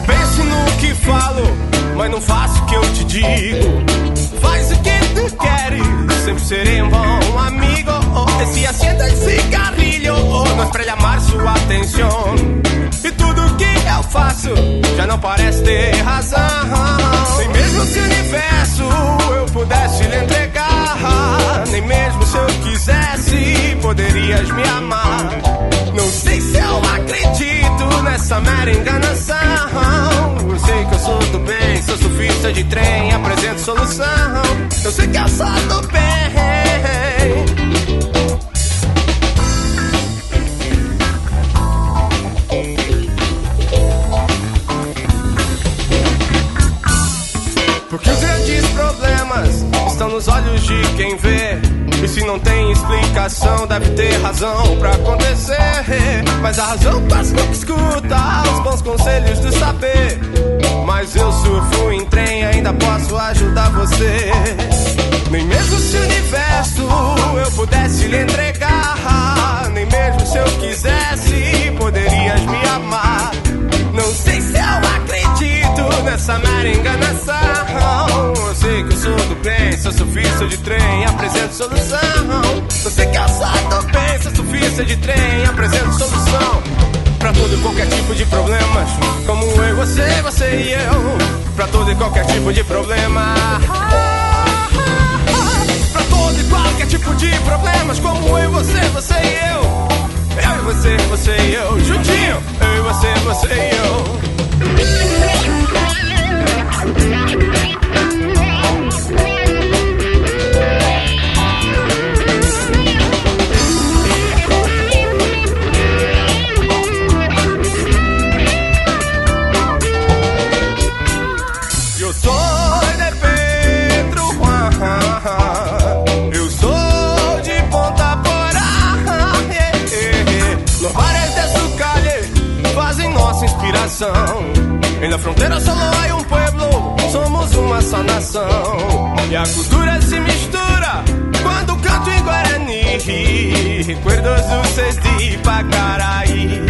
Penso no que falo, mas não faço o que eu te digo. Faz o que tu queres, sempre serei um bom amigo. Esse asiento de cigarrillo não é pra chamar sua atenção. E tudo que eu faço já não parece ter razão. Nem mesmo se o universo eu pudesse lhe entregar, nem mesmo se eu quisesse poderias me amar. Não sei se eu acredito nessa mera enganação. Eu sei que eu sou do bem, sou surfista de trem, apresento solução. Eu sei que eu sou do bem. Porque os grandes problemas estão nos olhos de quem vê. E se não tem explicação, deve ter razão pra acontecer. Mas a razão quase nunca escuta os bons conselhos do saber. Mas eu surfo em trem, ainda posso ajudar você. Nem mesmo se o universo eu pudesse lhe entregar, nem mesmo se eu quisesse poderias me amar. Não sei se eu acredito nessa mera enganação. Eu sei que eu sou do bem, sou surfista de trem, apresento solução. Eu sei que eu sou do bem, sou surfista de trem, apresento solução. Pra todo e qualquer tipo de problemas, como eu, você e eu. Pra todo e qualquer tipo de problema. Pra todo e qualquer tipo de problemas, como eu, você e eu. Eu e você e eu, juntinho. Eu e você e eu. Eu sou de Pedro Juan, eu sou de Ponta Porá. Los bares de su calle fazem nossa inspiração. Em la frontera solo hay un pueblo, somos uma só nação. E a cultura se mistura quando canto em Guarani. Recuerdos dulces de Pacaraí.